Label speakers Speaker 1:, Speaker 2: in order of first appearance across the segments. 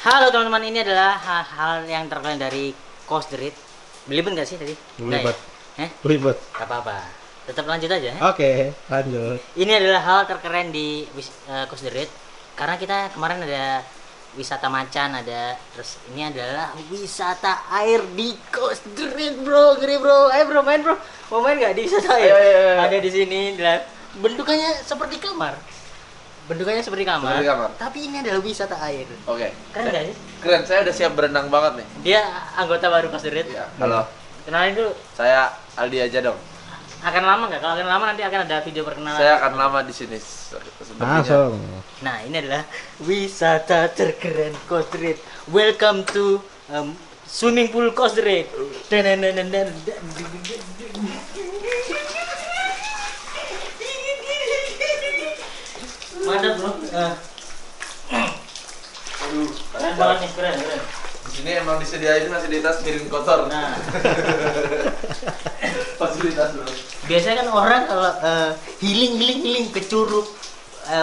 Speaker 1: Halo teman-teman, ini adalah hal yang terkait dari Coast the Red. Belibet nggak sih tadi?
Speaker 2: Belibet.
Speaker 1: Ya?
Speaker 2: Belibet.
Speaker 1: Gak apa-apa. Tetap lanjut aja.
Speaker 2: Oke, lanjut.
Speaker 1: Ini adalah hal terkeren di Coast the Red. Karena kita kemarin ada wisata macan, ada terus ini adalah wisata air di Coast the Red, bro. Ngeri bro. Ayo bro, main bro. Mau main nggak di wisata air?
Speaker 2: Ayo.
Speaker 1: Ada di sini. Bentukannya seperti kamar. Seperti kamar. Tapi ini adalah wisata air.
Speaker 3: Oke.
Speaker 1: Keren nggak sih?
Speaker 3: Keren, saya udah siap berenang banget nih.
Speaker 1: Dia anggota baru Coast the Red.
Speaker 3: Iya. Halo.
Speaker 1: Kenalin dulu.
Speaker 3: Saya Aldi aja dong.
Speaker 1: Akan lama nggak? Kalau akan lama nanti akan ada video perkenalan.
Speaker 3: Saya akan lama di sini. Sepertinya.
Speaker 2: Langsung.
Speaker 1: Nah, ini adalah wisata terkeren Coast the Red. Welcome to swimming pool Coast the Red. Mantap bro.
Speaker 3: Aduh,
Speaker 1: Keren banget nih, keren.
Speaker 3: di sini emang disediain fasilitas piring kotor.
Speaker 1: Nah,
Speaker 3: Fasilitas bro.
Speaker 1: biasanya kan orang kalau healing ke curug,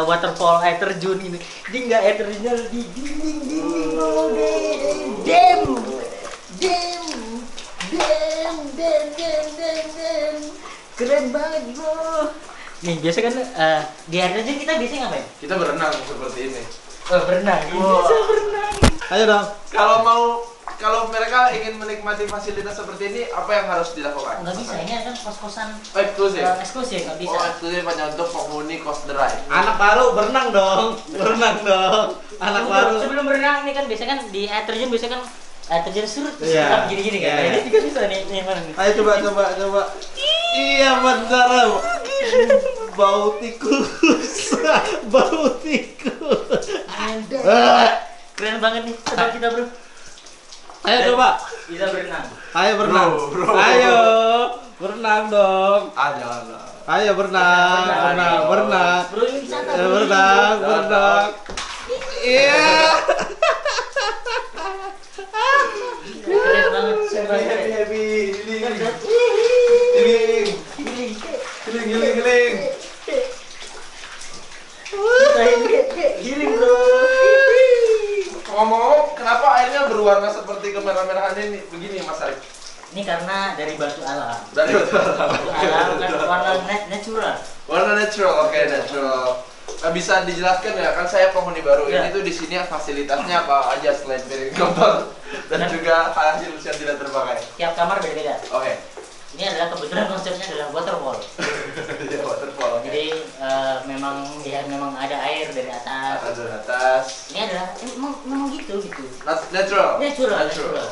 Speaker 1: waterfall, air terjun ini, dia nggak air terjunnya di dinding bro, dem. Keren banget bro. Nih biasa kan di air terjun kita biasanya ngapain?
Speaker 3: Kita berenang seperti ini.
Speaker 1: Berenang.
Speaker 3: Wow.
Speaker 1: Bisa berenang.
Speaker 2: Ayo dong.
Speaker 3: Kalau mereka ingin menikmati fasilitas seperti ini, apa yang harus dilakukan?
Speaker 1: Nggak bisa, ini kan kos-kosan
Speaker 3: Eksklusif.
Speaker 1: eksklusif, nggak bisa.
Speaker 3: Oh, eksklusif hanya untuk penghuni Coast the Red.
Speaker 2: Anak baru berenang dong. Anak baru.
Speaker 1: Sebelum berenang nih kan biasanya kan di air terjun biasanya kan air terjun surut terus
Speaker 2: Iya.
Speaker 1: kita gini-gini kan.
Speaker 2: Iya.
Speaker 1: Nah, ini juga bisa nih mana nih?
Speaker 2: Ayo coba. Iya bener. Bau tikus.
Speaker 1: Keren banget nih tempat kita bro.
Speaker 2: Ayo coba.
Speaker 1: Bisa berenang.
Speaker 2: Ayo berenang.
Speaker 3: Bro.
Speaker 2: Ayo berenang dong.
Speaker 3: Jangan lah.
Speaker 2: Ayo berenang.
Speaker 1: Bro ini wisata.
Speaker 2: Ayo
Speaker 1: bro.
Speaker 2: berenang. Iya.
Speaker 1: Keren banget.
Speaker 3: Happy. Giling.
Speaker 1: Healing bro.
Speaker 3: Ngomong, kenapa airnya berwarna seperti kemerah-merahan ini? Begini Mas Arif.
Speaker 1: Ini karena dari batu alam.
Speaker 3: Dari
Speaker 1: Batu alam kan warna natural.
Speaker 3: warna natural, oke natural. Bisa dijelaskan ya, kan saya penghuni baru
Speaker 1: Ya.
Speaker 3: ini tuh di sini fasilitasnya apa aja selain piring kotor dan juga hasil yang tidak terpakai.
Speaker 1: Tiap kamar beda-beda.
Speaker 3: Oke.
Speaker 1: Ini adalah kebetulan konsepnya adalah waterfall.
Speaker 3: Ya waterfall. Oke.
Speaker 1: Jadi memang ada air dari atas.
Speaker 3: Atas dan atas.
Speaker 1: Ini adalah memang gitu.
Speaker 3: Natural.
Speaker 1: Natural.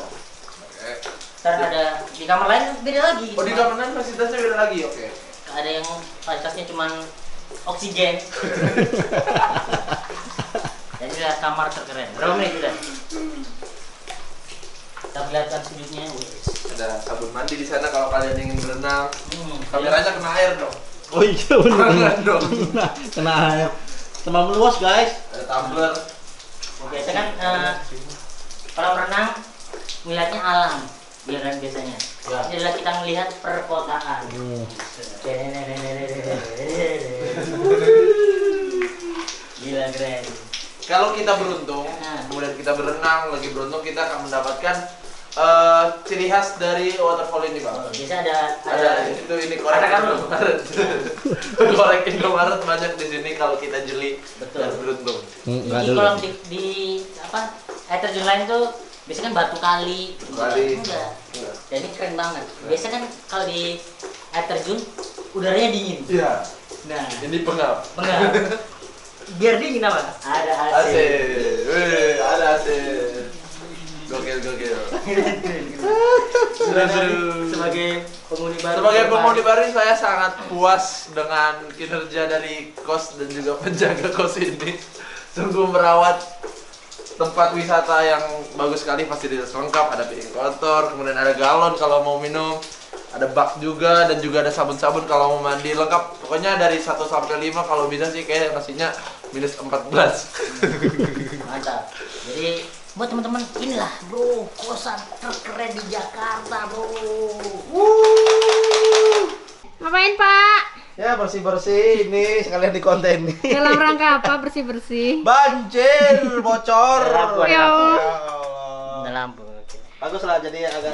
Speaker 3: Oke.
Speaker 1: Ntar ada di kamar lain beda lagi.
Speaker 3: Oh di kamar lain fasilitasnya beda lagi, oke.
Speaker 1: Ada yang fasilitasnya cuma oksigen. Jadi adalah kamar terkeren. Berapa menit udah? Kita perlihatkan sudutnya.
Speaker 3: Ada sabun mandi di sana kalau kalian ingin berenang. Kameranya kena air dong.
Speaker 2: Oh iya bener.
Speaker 3: Jangan dong.
Speaker 2: Kena air. Tambah meluas guys.
Speaker 3: Ada tumbler.
Speaker 1: Biasa kan kalau berenang melihatnya alam, ya kan biasanya.
Speaker 3: Ya.
Speaker 1: Ini adalah kita melihat perkotaan. Gila keren.
Speaker 3: Kalau kita beruntung,
Speaker 1: Nah.
Speaker 3: kemudian kita berenang, lagi beruntung kita akan mendapatkan ciri khas dari waterfall ini, Bang.
Speaker 1: Biasa ada
Speaker 3: Itu ini korek
Speaker 1: Ada karung.
Speaker 3: Indomaret. Korek Indomaret banyak di sini kalau kita jeli
Speaker 1: Betul.
Speaker 3: dan beruntung.
Speaker 2: Enggak
Speaker 1: di
Speaker 2: dulu.
Speaker 1: kolam di apa air terjun lain tuh biasanya kan batu kali.
Speaker 3: Kali.
Speaker 1: Enggak.
Speaker 3: Enggak.
Speaker 1: Jadi keren banget. Biasanya kan kalau di air terjun udaranya dingin.
Speaker 3: Iya.
Speaker 1: Nah,
Speaker 3: Ini pengap.
Speaker 1: enggak. Biar dingin apa? Ada AC.
Speaker 3: AC. Ada AC. Gokil.
Speaker 1: Sebagai penghuni baru.
Speaker 3: Sebagai penghuni baru saya sangat puas dengan kinerja dari kos dan juga penjaga kos ini. Sungguh merawat tempat wisata yang bagus sekali, fasilitas lengkap, ada piring kotor, kemudian ada galon kalau mau minum, ada bak juga dan juga ada sabun-sabun kalau mau mandi lengkap. Pokoknya dari 1 sampai 5 kalau bisa sih kayak nasinya minus 14.
Speaker 1: Mantap. Jadi buat teman-teman inilah bro kosan terkeren di Jakarta bro.
Speaker 4: Ngapain Pak?
Speaker 2: Ya bersih-bersih ini sekalian di konten nih.
Speaker 4: Dalam rangka apa bersih-bersih?
Speaker 2: Banjir, bocor.
Speaker 1: Ada lampu, ada
Speaker 4: Ya
Speaker 1: lampu.
Speaker 4: Allah.
Speaker 1: ampun.
Speaker 2: Bagus lah jadi agak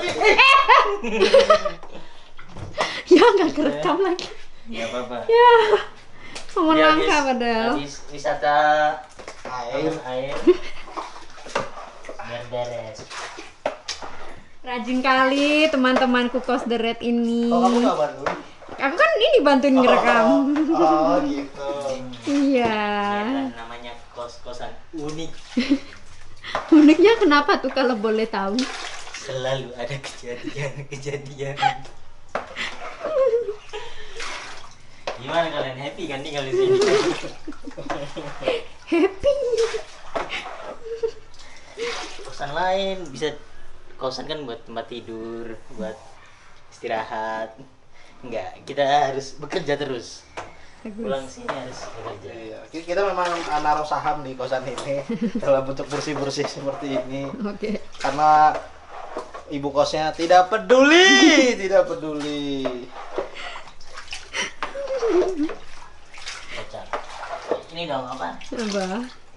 Speaker 4: Ya nggak kerekam lagi.
Speaker 1: Ya apa-apa.
Speaker 4: Ya. Momen
Speaker 1: Dia
Speaker 4: langka
Speaker 1: habis-
Speaker 4: padahal.
Speaker 1: Habis wisata
Speaker 2: air.
Speaker 1: air. Biar beres.
Speaker 4: Rajin kali teman-temanku Kos The Red ini.
Speaker 2: Oh, kamu nggak bantuin?
Speaker 4: Aku kan ini bantuin ngerekam.
Speaker 2: Oh, gitu.
Speaker 4: Iya.
Speaker 1: Ya, namanya kos-kosan unik.
Speaker 4: Uniknya kenapa tuh kalau boleh tahu?
Speaker 1: Selalu ada kejadian. Gimana kalian happy kan tinggal di sini?
Speaker 4: Happy.
Speaker 1: Kosan lain bisa, kosan kan buat tempat tidur, buat istirahat. Enggak, kita harus bekerja terus. Pulang sini harus bekerja.
Speaker 2: Iya, kita memang naruh saham di kosan ini dalam bentuk bersih-bersih seperti ini.
Speaker 4: Oke.
Speaker 2: Karena ibu kosnya tidak peduli, tidak peduli.
Speaker 1: Kocak. Ini dong apa?
Speaker 4: Apa?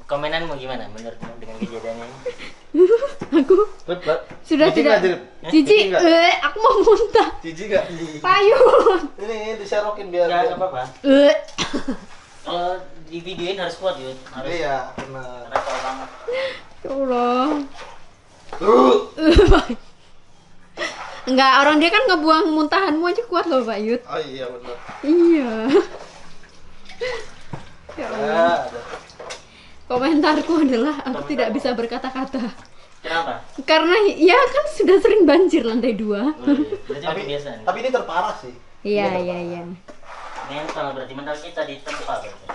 Speaker 1: Komenanmu gimana menurutmu dengan kejadian ini?
Speaker 4: Aku sudah
Speaker 2: Jijik
Speaker 4: tidak.
Speaker 2: nggak, Drip?
Speaker 4: Cici,
Speaker 2: Jijik nggak?
Speaker 4: aku mau muntah.
Speaker 2: Jijik gak?
Speaker 4: Payung.
Speaker 2: Ini diserokin biar
Speaker 1: Enggak apa-apa.
Speaker 4: Eh.
Speaker 1: Kalau di videoin harus kuat Yud. Harus
Speaker 2: Iya, benar.
Speaker 1: repot banget.
Speaker 4: Ya Allah. Enggak, orang dia kan ngebuang muntahanmu aja kuat loh Pak Yud.
Speaker 2: Oh iya benar.
Speaker 4: Iya. Ya Allah.
Speaker 2: Ada.
Speaker 4: Komentarku adalah aku tidak bisa berkata-kata.
Speaker 1: Kenapa?
Speaker 4: Karena ya kan sudah sering banjir lantai 2.
Speaker 1: Oh, iya. Berarti
Speaker 2: Tapi
Speaker 1: kebiasaan.
Speaker 2: tapi ini terparah sih.
Speaker 4: Iya, iya, iya.
Speaker 1: Mental berarti mental kita ditempa berarti.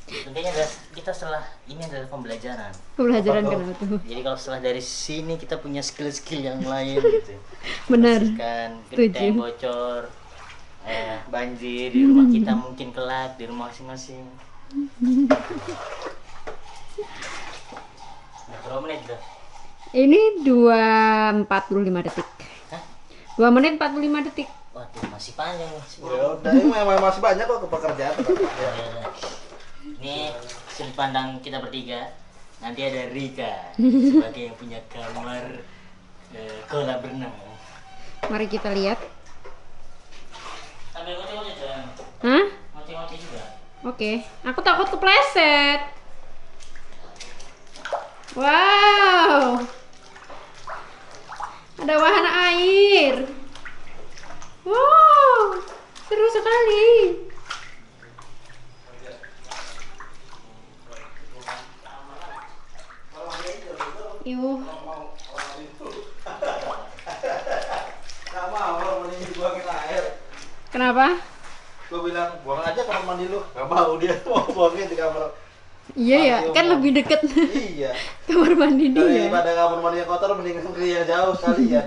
Speaker 1: Intinya adalah kita setelah ini adalah pembelajaran.
Speaker 4: Pembelajaran
Speaker 2: Apa tuh?
Speaker 4: kenapa tuh?
Speaker 1: Jadi kalau setelah dari sini kita punya skill-skill yang lain gitu.
Speaker 4: Benar.
Speaker 1: Kan
Speaker 4: Setuju.
Speaker 1: genteng bocor, banjir di rumah kita mungkin kelak di rumah masing-masing. Nah, berapa menit udah?
Speaker 4: Ini 2:45 detik.
Speaker 1: Hah?
Speaker 4: 2 menit 45 detik.
Speaker 1: Waduh, masih panjang nih.
Speaker 2: Ya udah, ini memang masih banyak kok pekerjaan.
Speaker 1: Ya, ya. Ini sudut pandang kita bertiga. Nanti ada Rika sebagai yang punya kamar kolam renang.
Speaker 4: Mari kita lihat.
Speaker 1: Sambil ngoce-ngoce jangan.
Speaker 4: Hah?
Speaker 1: Ngoce-ngoce juga.
Speaker 4: Oke. Aku takut kepleset. Wow. Ada wahana air. Wow. Seru sekali. Yuh.
Speaker 2: Gak mau kalau mending dibuangin air.
Speaker 4: Kenapa?
Speaker 2: Gue bilang buang aja kamar mandi lu. Gak mau dia mau buangin di kamar.
Speaker 4: Iya ya,
Speaker 2: Mandi
Speaker 4: kan
Speaker 2: umum.
Speaker 4: lebih deket
Speaker 2: Iya.
Speaker 4: kamar mandi dia.
Speaker 2: Daripada kamar mandi yang kotor mending ke yang jauh sekali ya.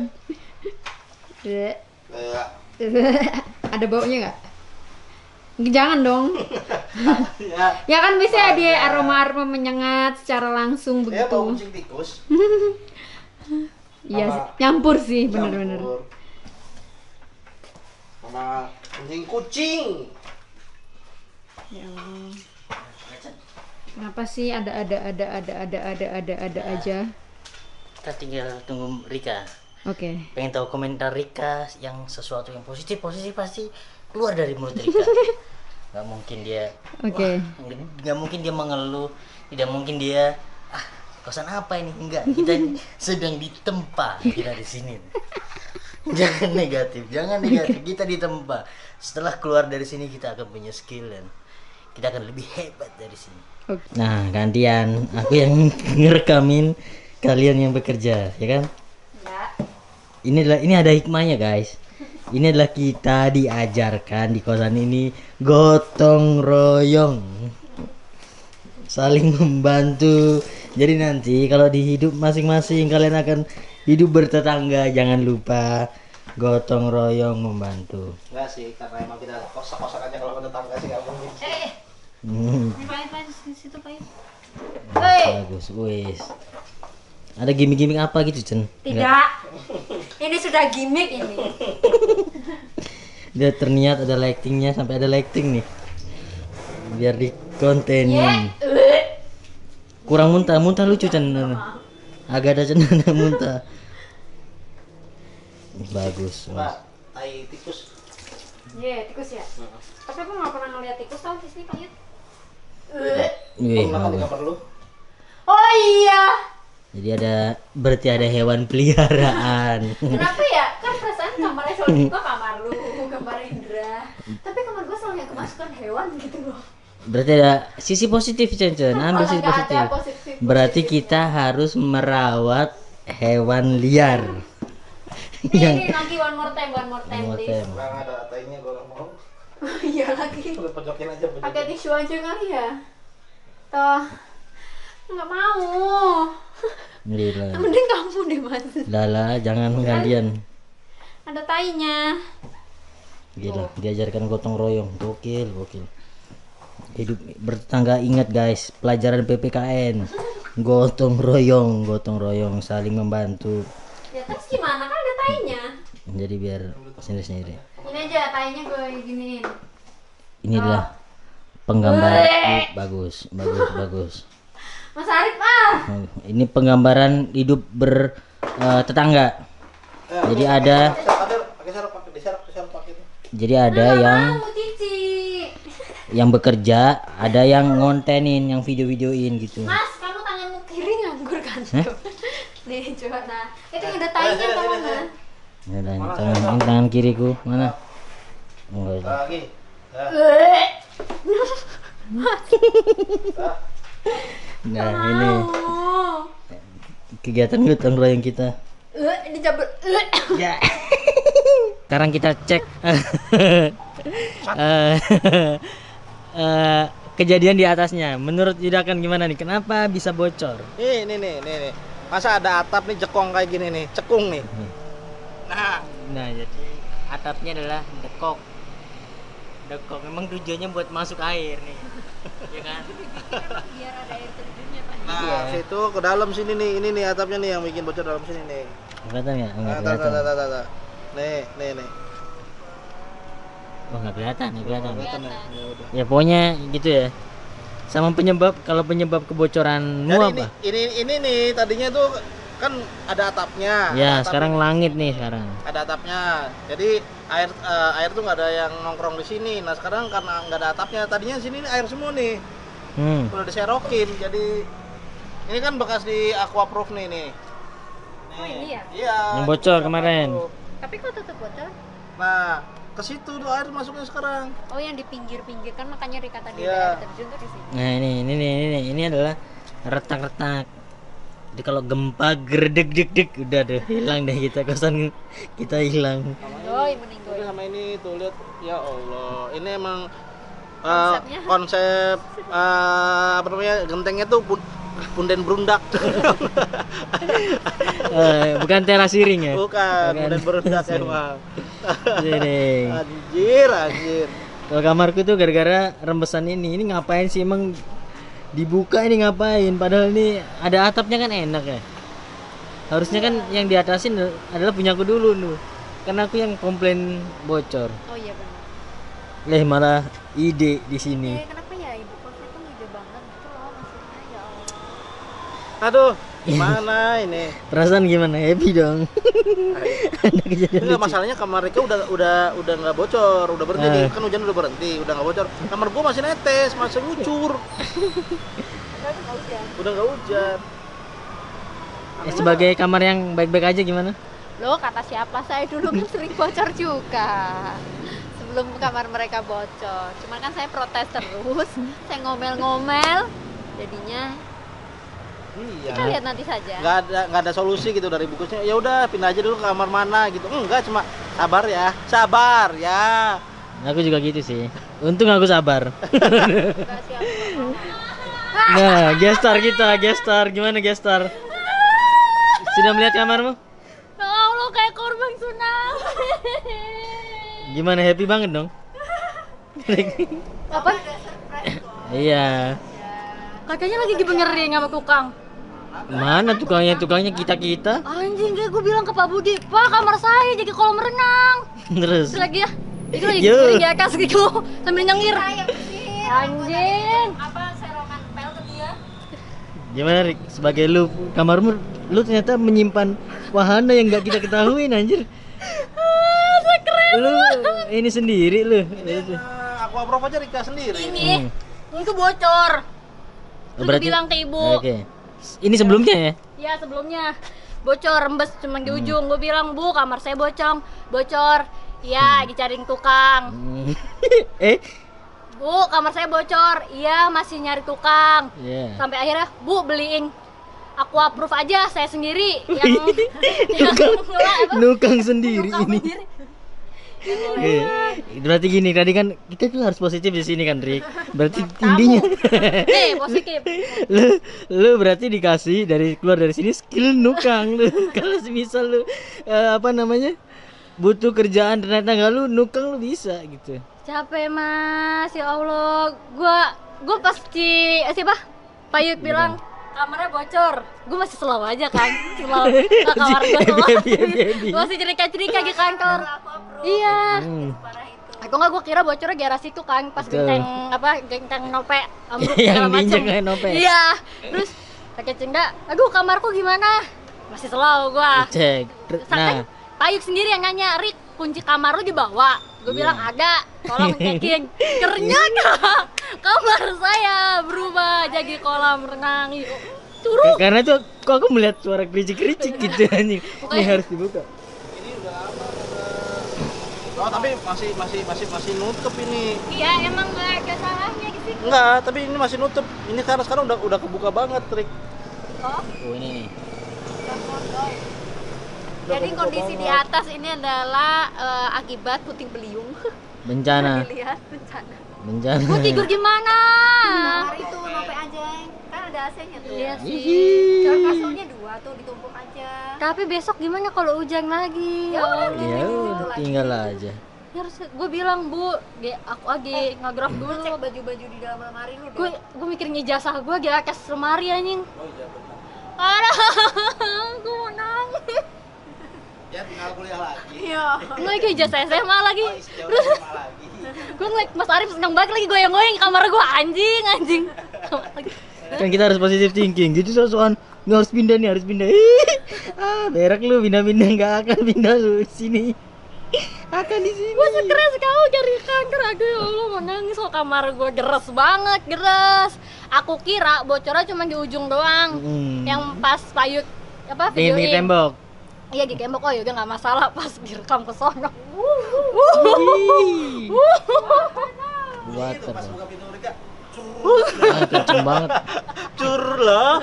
Speaker 4: Bleh.
Speaker 2: Kayak
Speaker 4: Ada baunya nggak? Jangan dong.
Speaker 2: ya.
Speaker 4: Ya kan bisa
Speaker 2: Banyak.
Speaker 4: dia aroma-aroma menyengat secara langsung
Speaker 2: Ya bau
Speaker 4: begitu.
Speaker 2: kucing tikus.
Speaker 4: Iya,
Speaker 2: Sama-
Speaker 4: nyampur sih bener-bener.
Speaker 2: Campur. Sama kucing.
Speaker 4: Ya Allah. Kenapa sih ada aja?
Speaker 1: Kita tinggal tunggu Rika.
Speaker 4: Oke.
Speaker 1: Pengen tahu komentar Rika yang sesuatu yang positif pasti keluar dari mulut Rika. Gak mungkin dia
Speaker 4: Oke.
Speaker 1: nggak mungkin dia mengeluh, tidak mungkin dia kosan apa ini, enggak, kita sedang ditempa kita di sini. Jangan negatif, kita ditempa. Setelah keluar dari sini kita akan punya skill dan kita akan lebih hebat dari sini.
Speaker 4: Oke.
Speaker 1: Nah, gantian aku yang ngerekamin, kalian yang bekerja, ya kan? Ini ada hikmahnya, guys. Ini adalah kita diajarkan di kosan ini gotong royong, saling membantu. Jadi nanti kalau di hidup masing-masing kalian akan hidup bertetangga, jangan lupa gotong royong membantu.
Speaker 2: Enggak sih, karena emang kita kosak-kosak aja kalau tetangga sih nggak mungkin.
Speaker 4: Situ Pak.
Speaker 1: Bagus, wis. Ada gimmick-gimmick apa gitu, Cen?
Speaker 4: Tidak. Ini sudah gimmick ini.
Speaker 1: Dia terniat ada lightingnya, sampai ada lighting nih. Biar dikontenin. Kurang muntah lucu, Cen. agak ada cenderung muntah. Bagus.
Speaker 2: Pak, tai tikus.
Speaker 4: Iya, tikus ya. Tapi aku nggak pernah ngeliat tikus tau di sini Pak Yud.
Speaker 1: Wih,
Speaker 2: Pernah kan di
Speaker 1: bagus.
Speaker 2: kamar lu?
Speaker 4: Oh iya.
Speaker 1: Jadi berarti ada hewan peliharaan.
Speaker 4: Kenapa ya? Kan perasaan kamarnya selalu buka kamar lu, kamar Indra. Tapi kamar gua selalu yang kemasukan hewan gitu loh.
Speaker 1: Berarti ada sisi positif, Cen. Ambil sisi
Speaker 4: Nggak ada
Speaker 1: positif.
Speaker 4: positif.
Speaker 1: Berarti kita harus merawat hewan liar.
Speaker 4: Nih, lagi one more time,
Speaker 1: One more
Speaker 4: please.
Speaker 1: time.
Speaker 2: Nggak ada tainya gua nggak mau.
Speaker 4: Iya lagi.
Speaker 2: Udah pojokin aja pojokin.
Speaker 4: Pakai tisu aja kali ya. Toh. Nggak mau.
Speaker 1: Gila.
Speaker 4: Mending kamu deh Mas.
Speaker 1: Lala, jangan gantian.
Speaker 4: Ada tainya.
Speaker 1: Gila, diajarkan gotong royong. Gokil. Hidup bertetangga, ingat guys, pelajaran PPKN. Gotong royong, saling membantu.
Speaker 4: Ya terus gimana? Kan ada tainya.
Speaker 1: Jadi biar sendiri.
Speaker 4: Ini aja tainya gue giniin.
Speaker 1: Ini adalah penggambaran bagus.
Speaker 4: Mas Arif ah.
Speaker 1: Ini penggambaran hidup bertetangga. Jadi ada Jadi ada yang
Speaker 4: Mau Cici.
Speaker 1: yang bekerja, ada yang ngontenin, yang video-videoin gitu.
Speaker 4: Mas, kamu tanganmu kiri nganggur kan? Nih, coba nah. Itu yang ada tainya apa mana?
Speaker 1: Ini tangan kiriku mana? Enggak ada.
Speaker 2: Lagi.
Speaker 1: Nah, ini
Speaker 4: Oh.
Speaker 1: kegiatan gotong royong kita.
Speaker 4: Dijabel.
Speaker 1: Ya. Sekarang kita cek kejadian di atasnya. Menurut Yudakan gimana nih? Kenapa bisa bocor?
Speaker 2: Nih. Masa ada atap nih jekong kayak gini nih, cekung nih.
Speaker 1: Nah, jadi atapnya adalah dekok. Memang tujuannya buat masuk air nih. Ya kan?
Speaker 4: Biar ada air terjunnya Pak.
Speaker 2: Nah,
Speaker 1: Iya.
Speaker 2: situ ke dalam sini nih, ini nih atapnya nih yang bikin bocor dalam sini nih.
Speaker 1: Kelihatan ya? Enggak
Speaker 2: Nah,
Speaker 1: kelihatan.
Speaker 2: tak. Nih.
Speaker 1: Oh, enggak kelihatan.
Speaker 2: Kelihatan ya. Ya udah.
Speaker 1: Ya pokoknya gitu ya. Sama penyebab, kalau penyebab kebocoranmu
Speaker 2: Jadi
Speaker 1: apa?
Speaker 2: ini nih tadinya tuh kan ada atapnya.
Speaker 1: Ya,
Speaker 2: Ada
Speaker 1: sekarang langit nih sekarang.
Speaker 2: ada atapnya. Jadi air tuh nggak ada yang nongkrong di sini. Nah sekarang karena nggak ada atapnya, tadinya sini air semua nih. Udah diserokin. Jadi ini kan bekas di aquaproof nih.
Speaker 4: Oh, ini ya?
Speaker 2: Iya.
Speaker 1: Yang bocor kemarin.
Speaker 4: Tapi kok tutup botol?
Speaker 2: Nah ke situ tuh air masuknya sekarang.
Speaker 4: Oh, yang di pinggir-pinggir kan makanya dikata di
Speaker 2: Iya.
Speaker 4: air terjun tuh di sini.
Speaker 1: Nah, ini adalah retak-retak. Jadi kalau gempa gerdek dek udah deh hilang deh kosan kita hilang.
Speaker 4: Mending
Speaker 2: Udah sama ini tuh lihat, ya Allah. Ini emang
Speaker 4: Konsepnya?
Speaker 2: konsep apa namanya gentengnya tuh punden brundak.
Speaker 1: Bukan teras siring ya.
Speaker 2: Bukan, punden brundak emang.
Speaker 1: Jadi
Speaker 2: Anjir.
Speaker 1: kalau kamarku tuh gara-gara rembesan ini ngapain sih emang dibuka ini ngapain? Padahal ini ada atapnya kan enak ya. Harusnya kan yang diatasin adalah punyaku dulu tuh. Karena aku yang komplain bocor.
Speaker 4: Oh iya benar.
Speaker 1: Malah ide di sini.
Speaker 4: Kenapa ya ibu kosnya tuh ide banget gitu loh maksudnya ya Allah.
Speaker 2: Aduh, gimana ini?
Speaker 1: Perasaan gimana? Happy dong. Ada kejadian
Speaker 2: Enggak,
Speaker 1: lucu.
Speaker 2: masalahnya kamar Rika udah nggak bocor, udah berhenti nih.
Speaker 1: Eh.
Speaker 2: Kan hujan udah berhenti, udah nggak bocor. Kamar gua masih netes, masih ngucur. Udah nggak hujan.
Speaker 1: Sebagai kamar yang baik-baik aja gimana?
Speaker 4: Loh, kata siapa? Saya dulu kan sering bocor juga. Sebelum kamar mereka bocor. Cuman kan saya protes terus. Saya ngomel-ngomel. Jadinya
Speaker 2: Iya.
Speaker 4: kita lihat nanti saja.
Speaker 2: Nggak ada solusi gitu dari bungkusnya. Ya udah pindah aja dulu ke kamar mana gitu. Enggak, cuma sabar ya.
Speaker 1: Aku juga gitu sih. Untung aku sabar.
Speaker 4: Enggak siapa.
Speaker 1: Nah, gestar gimana gestar? Sudah melihat kamarmu?
Speaker 4: Ya Allah, kayak korban tsunami.
Speaker 1: Gimana, happy banget dong?
Speaker 4: Apa?
Speaker 1: Iya.
Speaker 4: Katanya lagi dibenerin sama tukang.
Speaker 1: Mana tukangnya? Tukangnya kita.
Speaker 4: Anjing, kayak gue bilang ke Pak Budi, Pak, kamar saya jadi kolam renang.
Speaker 1: Terus.
Speaker 4: Terus lagi ya, itu lagi
Speaker 1: Yo.
Speaker 4: di atas gitu sambil nyengir. Anjing. Apa serokan pel ke dia?
Speaker 1: Gimana, Rik? Sebagai lu, kamarmu lu ternyata menyimpan wahana yang nggak kita ketahui anjir. Lu ini sendiri lu.
Speaker 2: Aquaprof aja Rika sendiri.
Speaker 4: Ini itu bocor.
Speaker 1: Oh,
Speaker 4: Terus bilang ke ibu.
Speaker 1: Oke. Ini sebelumnya ya?
Speaker 4: Ya sebelumnya bocor rembes cuma di ujung. Gue bilang, Bu, kamar saya bocor. Iya, dicariin tukang. Bu, kamar saya bocor. Iya, masih nyari tukang.
Speaker 1: Yeah.
Speaker 4: Sampai akhirnya, Bu, beliin Aquaproof aja saya sendiri yang
Speaker 1: Nukang sendiri
Speaker 4: nukang
Speaker 1: ini.
Speaker 4: sendiri.
Speaker 1: Berarti gini, tadi kan kita tuh harus positif di sini kan, Rik. Berarti intinya
Speaker 4: Positif.
Speaker 1: lu berarti dikasih keluar dari sini skill nukang lu. Kalau semisal lu apa namanya? Butuh kerjaan ternyata enggak lu nukang lu bisa gitu.
Speaker 4: Capek Mas, ya Allah. Gua pasti siapa? Payut bilang kamarnya bocor. Gue masih selalu aja kan. Selalu kamar gue
Speaker 1: Baby.
Speaker 4: Gue masih cerita-cerita di kantor. Iya. Atau enggak gue kira bocornya garasi itu kan pas genteng nope ambruk segala
Speaker 1: Yang
Speaker 4: macem.
Speaker 1: diinjek nope.
Speaker 4: Iya. Terus pakai cenda, aduh kamarku gimana? Masih selalu gua.
Speaker 1: Cek.
Speaker 4: Sampai Payuk sendiri yang nanya, Rik, kunci kamar lu dibawa. Gue bilang ada, tolong cekin. Ternyata kamar saya berubah jadi kolam renang. Curug.
Speaker 1: Karena tuh kok aku melihat suara kericik-kericik gitu anjing. Ini harus dibuka.
Speaker 2: Ini udah lama udah. Oh, tapi masih nutup ini.
Speaker 4: Iya, emang nggak ada salahnya di situ.
Speaker 2: Enggak, tapi ini masih nutup. Ini karena sekarang udah kebuka banget, Trik.
Speaker 4: Oh,
Speaker 1: ini nih.
Speaker 4: jadi kondisi di atas ini adalah akibat puting beliung.
Speaker 1: Bencana.
Speaker 4: Dilihat bencana.
Speaker 1: Bencana.
Speaker 4: Mau tidur gimana?
Speaker 5: Kamar itu nope aja, kan ada AC-nya tuh.
Speaker 4: Iya sih.
Speaker 5: Cuma kasurnya 2 tuh ditumpuk aja.
Speaker 4: Tapi besok gimana kalau hujan lagi?
Speaker 5: Ya udah,
Speaker 1: Ya udah, tinggal aja.
Speaker 4: Ya harus gue bilang, Bu, aku lagi ngegraf
Speaker 5: Lu
Speaker 4: dulu.
Speaker 5: cek baju-baju di dalam lemari lu dong.
Speaker 4: Gue mikirin ijazah gue di atas lemari anjing. Aduh, gue mau nangis.
Speaker 2: Ya tinggal kuliah lagi.
Speaker 5: Iya.
Speaker 4: Gue ke ijazah SMA lagi. Terus
Speaker 2: lagi.
Speaker 4: gue ngeliat Mas Arif seneng banget lagi goyang-goyang di kamar gue, anjing.
Speaker 1: Kan kita harus positive thinking. Gitu soal nggak harus pindah nih, harus pindah. Berak lu pindah-pindah nggak akan pindah lu di sini. Akan di sini.
Speaker 4: Gue stres kau cari kanker. Aduh ya Allah, mau nangis. Kok kamar gue geres banget, geres. Aku kira bocornya cuma di ujung doang. Yang pas Payut
Speaker 1: Di
Speaker 4: videoin.
Speaker 1: tembok.
Speaker 4: Iya di tembok, oh ya udah nggak masalah. Pas direkam ke sono.
Speaker 1: Water.
Speaker 2: Pas buka pintu Rika.
Speaker 1: Kenceng banget.
Speaker 2: Cur loh.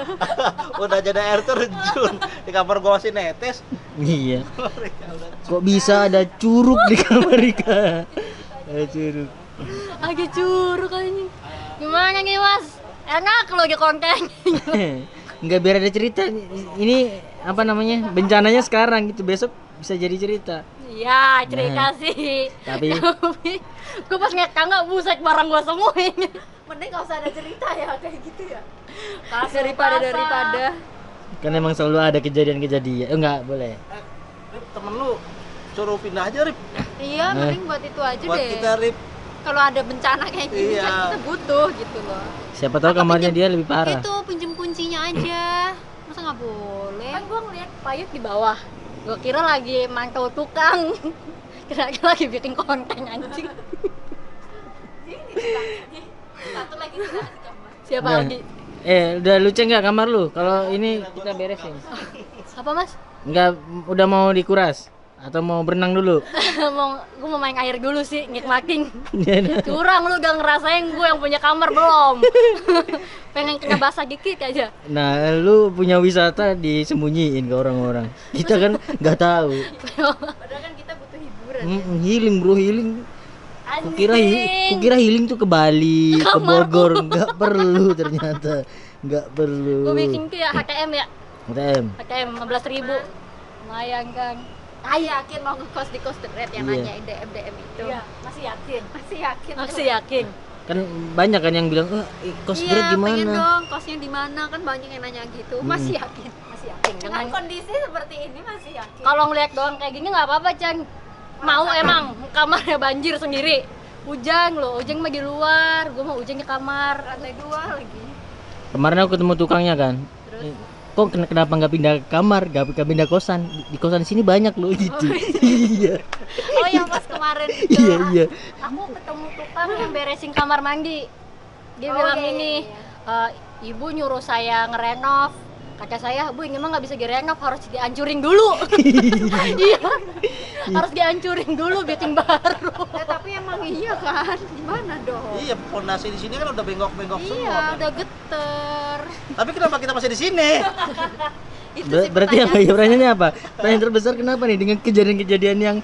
Speaker 2: Udah jadi air terjun. Di kamar gua masih netes.
Speaker 1: Iya. Kok bisa ada curug di kamar Rika? Ada curug.
Speaker 4: Lagi curug anjing. Gimana nih Mas? Enak lo di konten.
Speaker 1: Enggak, biar ada cerita. Ini apa namanya? Bencananya sekarang gitu, besok bisa jadi cerita.
Speaker 4: Iya cerita
Speaker 1: Nah,
Speaker 4: sih.
Speaker 1: tapi
Speaker 4: Gue pas ngeliat tangga busek barang gue semua ini.
Speaker 5: Mending gak usah ada cerita ya kayak gitu ya.
Speaker 4: Daripada.
Speaker 1: kan emang selalu ada kejadian-kejadian. Enggak boleh.
Speaker 2: Rip, temen lu suruh pindah aja, Rip.
Speaker 4: Iya, mending buat itu aja
Speaker 2: Buat
Speaker 4: deh.
Speaker 2: kita, Rip.
Speaker 4: Kalau ada bencana kayak gini
Speaker 2: Iya.
Speaker 4: kan kita butuh gitu loh.
Speaker 1: Siapa tahu kamarnya dia lebih parah.
Speaker 5: Itu pinjem kuncinya aja. Masa nggak boleh?
Speaker 4: Kan gue ngeliat Payut di bawah. Gue kira lagi mantau tukang. Kira-kira lagi bikin konten anjing.
Speaker 5: Satu lagi di kamar.
Speaker 4: Siapa
Speaker 1: Udah.
Speaker 4: lagi?
Speaker 1: Udah lu cek nggak kamar lu? Kalau ini kita beresin.
Speaker 4: Apa Mas?
Speaker 1: Enggak, udah mau dikuras atau mau berenang dulu?
Speaker 4: Gue mau main air dulu sih, nikmatin. Curang lu udah ngerasain gue yang punya kamar belum? Pengen kena basah dikit aja.
Speaker 1: Nah, lu punya wisata disembunyiin ke orang-orang. Kita kan nggak tahu.
Speaker 5: Padahal kan kita butuh hiburan.
Speaker 1: Healing bro, healing. Kukira
Speaker 4: Anjing.
Speaker 1: healing tuh ke Bali, ke
Speaker 4: Kamarku.
Speaker 1: Bogor, nggak perlu ternyata, nggak perlu.
Speaker 4: Gue bikin tuh ya HTM ya. HTM 15.000. Lumayan kan.
Speaker 5: Yakin mau ngekos di Coast the Red yang
Speaker 1: Iya.
Speaker 5: nanyain DM itu.
Speaker 4: Iya, masih yakin.
Speaker 5: Masih yakin.
Speaker 4: Masih yakin.
Speaker 1: Kan banyak kan yang bilang, kos grade
Speaker 5: pengen
Speaker 1: gimana?
Speaker 5: dong kosnya di mana, kan banyak yang nanya gitu. Masih yakin.
Speaker 4: Masih yakin.
Speaker 5: Dengan
Speaker 4: Dengan
Speaker 5: kondisi seperti ini masih yakin.
Speaker 4: kalau ngeliat doang kayak gini nggak apa-apa, Chan. Mau emang kamarnya banjir sendiri. Ujang loh, Ujang mah di luar, gue mau Ujang di kamar.
Speaker 5: Lantai 2 lagi.
Speaker 1: Kemarin aku ketemu tukangnya kan.
Speaker 4: Terus?
Speaker 1: kok kenapa nggak pindah kamar, nggak pindah kosan? Di kosan sini banyak loh gitu. Iya.
Speaker 4: Oh yang pas kemarin itu.
Speaker 1: Iya.
Speaker 4: Aku ketemu tukang yang beresin kamar mandi. Dia bilang
Speaker 5: iya,
Speaker 4: ini, ibu nyuruh saya ngerenov. Kata saya, bu ini mah nggak bisa direnov, harus dihancurin dulu. Iya, harus dihancurin dulu, bikin baru.
Speaker 5: Ya, tapi emang iya kan, gimana dong?
Speaker 2: Iya, fondasi di sini kan udah bengkok-bengkok semua.
Speaker 5: Iya,
Speaker 2: kan?
Speaker 5: udah geter.
Speaker 2: Tapi kenapa kita masih di sini?
Speaker 5: Itu sih
Speaker 1: Berarti apa ya, pertanyaannya apa? Pertanyaan terbesar kenapa nih dengan kejadian-kejadian yang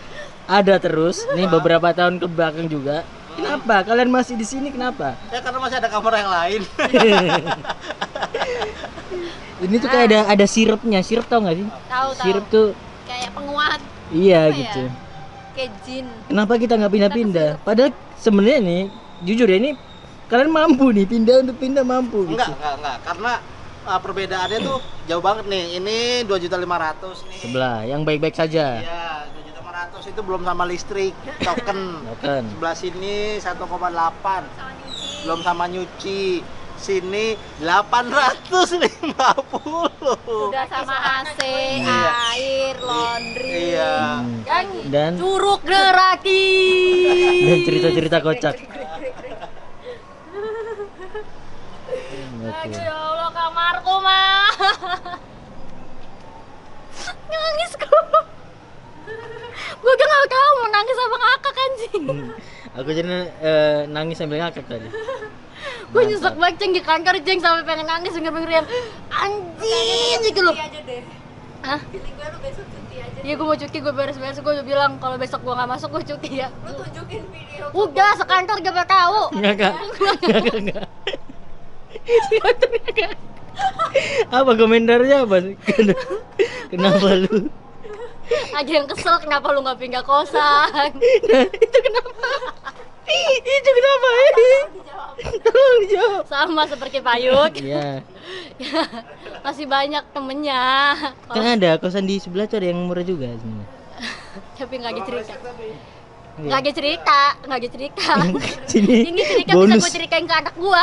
Speaker 1: ada terus nih beberapa tahun ke belakang juga? Kenapa kalian masih di sini? Kenapa?
Speaker 2: Ya karena masih ada kamar yang lain.
Speaker 1: Ini tuh kayak ada sirupnya, sirup tau nggak sih?
Speaker 5: Tahu.
Speaker 1: Sirup tuh,
Speaker 5: Kayak penguat,
Speaker 1: iya
Speaker 5: Apa ya?
Speaker 1: gitu.
Speaker 5: kayak jin.
Speaker 1: Kenapa kita nggak pindah-pindah? Padahal sebenarnya nih, jujur ya ini kalian mampu nih untuk pindah mampu. Gitu.
Speaker 2: Enggak. Karena perbedaannya tuh jauh banget nih. Ini 2.500.000 nih.
Speaker 1: Sebelah, yang baik-baik saja.
Speaker 2: Iya, 2.500.000 itu belum sama listrik, token.
Speaker 1: Token.
Speaker 2: Sebelah sini 1,8. Belum sama nyuci. Sini 850.
Speaker 5: Udah sama AC,
Speaker 2: Iya.
Speaker 5: air, laundry.
Speaker 2: Iya.
Speaker 1: Dan
Speaker 4: Curug deraki.
Speaker 1: cerita-cerita kocak.
Speaker 4: Aduh ya Allah, kamarku mah. Nangis gue. Gue gak tahu mau nangis apa ngakak anjing.
Speaker 1: Aku jadi nangis sambil ngakak tadi.
Speaker 4: Gue nyesek banget ceng di kantor ceng sampai pengen nangis denger-denger yang anjing gitu loh.
Speaker 5: Cuti aja deh.
Speaker 4: Hah?
Speaker 5: Feeling gue lu besok cuti aja.
Speaker 4: Iya gue mau cuti, gue beres-beres, gue udah bilang kalau besok gue gak masuk gue cuti ya.
Speaker 5: Lu tunjukin video.
Speaker 4: Udah sekantor gak bakal tahu.
Speaker 1: Enggak. Apa komentarnya apa? Kenapa lu?
Speaker 4: Aja yang kesel kenapa lu gak pindah kosan.
Speaker 1: Nah, itu kenapa? Itu kenapa? Tolong dijawab.
Speaker 4: Sama seperti Payuk.
Speaker 1: Iya.
Speaker 4: Masih banyak temennya.
Speaker 1: Kan ada kosan di sebelah tuh ada yang murah juga sebenarnya.
Speaker 4: Tapi gak ada cerita. Gak ada cerita.
Speaker 1: Sini
Speaker 4: Ini cerita bisa
Speaker 1: bonus
Speaker 4: gue ceritain ke anak gua.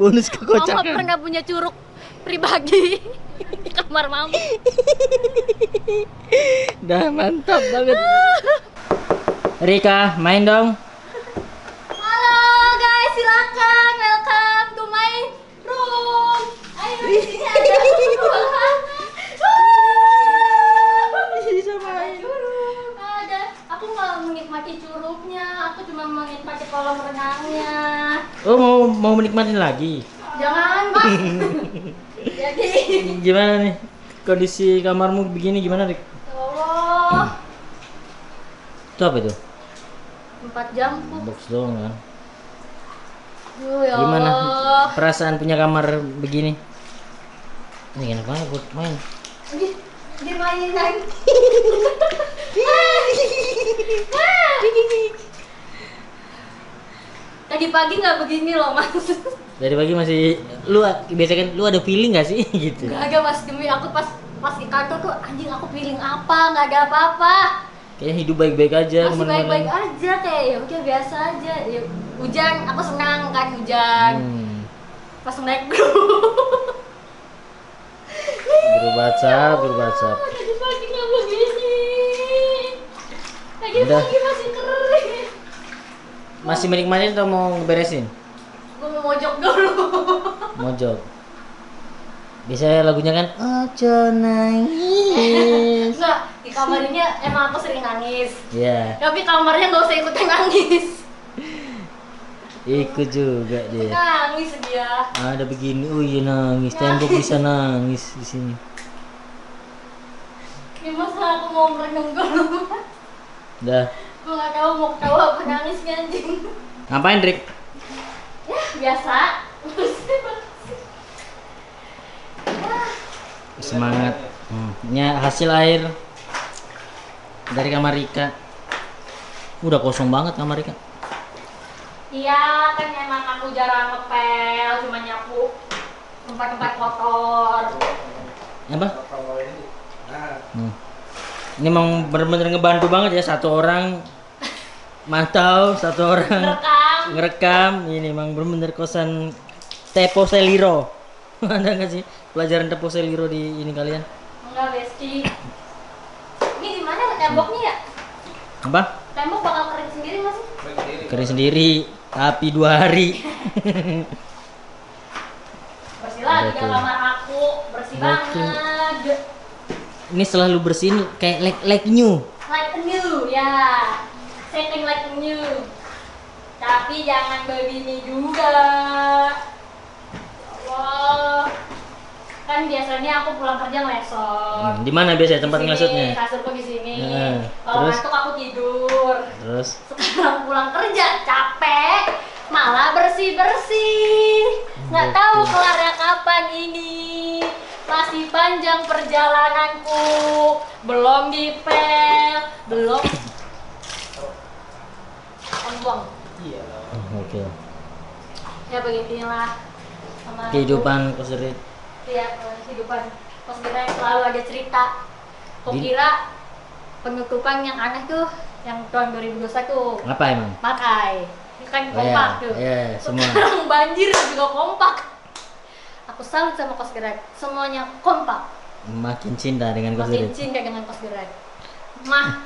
Speaker 1: bonus
Speaker 4: Mama
Speaker 1: kekocakan.
Speaker 4: pernah punya curug pribadi di kamar mama.
Speaker 1: Dah mantap banget. Rika, main dong.
Speaker 4: Halo guys, silakan welcome to my room. Ayo di sini ada ruangan.
Speaker 1: Bisa main.
Speaker 4: Curug. Ada. Aku nggak menikmati curugnya, aku cuma menikmati kolam renangnya.
Speaker 1: Oh, mau menikmati lagi.
Speaker 4: Jangan mas. Jadi,
Speaker 1: Gimana nih? Kondisi kamarmu begini gimana, Rik?
Speaker 4: ya Allah,
Speaker 1: Itu apa itu?
Speaker 4: 4 jam kok.
Speaker 1: Box doang kan.
Speaker 4: Ya
Speaker 1: Gimana
Speaker 4: Allah.
Speaker 1: perasaan punya kamar begini? Ini enak banget buat main.
Speaker 4: Dia mainin lagi. Tadi pagi nggak begini loh mas.
Speaker 1: Dari pagi masih lu biasa kan lu ada feeling gak sih gitu?
Speaker 4: Gak ada mas, demi aku pas di kantor tuh anjing aku feeling apa, nggak ada apa-apa.
Speaker 1: Kayaknya hidup baik-baik aja
Speaker 4: Masih baik-baik aja kayak ya udah biasa aja. Ya, hujan, aku senang kan hujan. Pas naik grup.
Speaker 1: Grup WhatsApp.
Speaker 4: Tadi pagi nggak begini. Tadi
Speaker 1: Udah.
Speaker 4: pagi masih kering.
Speaker 1: Masih menikmati atau mau beresin?
Speaker 4: Gue mau mojok dulu.
Speaker 1: Mojok. Biasanya lagunya kan Ojo nangis.
Speaker 4: Enggak, di kamarnya emang aku sering nangis.
Speaker 1: Ya,
Speaker 4: Tapi kamarnya nggak usah ikutan nangis.
Speaker 1: ikut juga dia.
Speaker 4: Nangis dia.
Speaker 1: Ada begini, oh iya nangis. Tembok bisa nangis di sini.
Speaker 4: Ya masa aku mau merenung dulu.
Speaker 1: Dah.
Speaker 4: Gue nggak tahu mau ketawa apa nangisnya anjing.
Speaker 1: Ngapain, Rik?
Speaker 4: Ya biasa.
Speaker 1: Semangat. Ini hasil air dari kamar Rika. Udah kosong banget kamar Rika.
Speaker 4: Iya kan emang aku jarang ngepel, cuma nyapu tempat-tempat kotor.
Speaker 1: Apa? Ini emang bener-bener ngebantu banget ya, satu orang mantau, satu orang
Speaker 4: Rekam.
Speaker 1: ngerekam. Ini emang bener-bener kosan Tepo Seliro. Ada nggak sih pelajaran Depo Seliro di ini kalian?
Speaker 4: Enggak, Besti. Ini gimana temboknya ya?
Speaker 1: Apa?
Speaker 4: Tembok bakal kering sendiri nggak sih?
Speaker 1: Kering sendiri, tapi 2 hari.
Speaker 4: Bersih lagi
Speaker 1: Betul.
Speaker 4: ya kamar aku, bersih
Speaker 1: Betul.
Speaker 4: banget.
Speaker 1: Ini selalu bersihin kayak like new.
Speaker 4: Like a new, ya. Setting like a new. Tapi jangan begini juga. Ya Allah. Kan biasanya aku pulang kerja ngelesot.
Speaker 1: Di mana biasanya tempat
Speaker 4: Di sini,
Speaker 1: ngelesotnya?
Speaker 4: kasurku di sini.
Speaker 1: Nah,
Speaker 4: Kalau
Speaker 1: terus?
Speaker 4: ngantuk aku tidur.
Speaker 1: Terus
Speaker 4: Sekarang pulang kerja capek, malah bersih-bersih. Nggak tahu kelarnya kapan ini. Masih panjang perjalananku, belum dipel, belum buang.
Speaker 1: oke.
Speaker 4: Ya beginilah sama aku.
Speaker 1: Kehidupan kos the Red.
Speaker 4: Iya, kehidupan Kos the Red selalu ada cerita. Kok
Speaker 1: Di-
Speaker 4: kira penutupan yang aneh tuh yang tahun 2021
Speaker 1: Apa emang?
Speaker 4: Makai. Ini kan
Speaker 1: Oh,
Speaker 4: kompak
Speaker 1: iya.
Speaker 4: tuh.
Speaker 1: Iya, semua.
Speaker 4: Sekarang banjir juga kompak. Aku salut sama Kos the Red. Semuanya kompak.
Speaker 1: Makin cinta dengan kos the
Speaker 4: Makin
Speaker 1: Red.
Speaker 4: cinta dengan Kos the Red. Mah,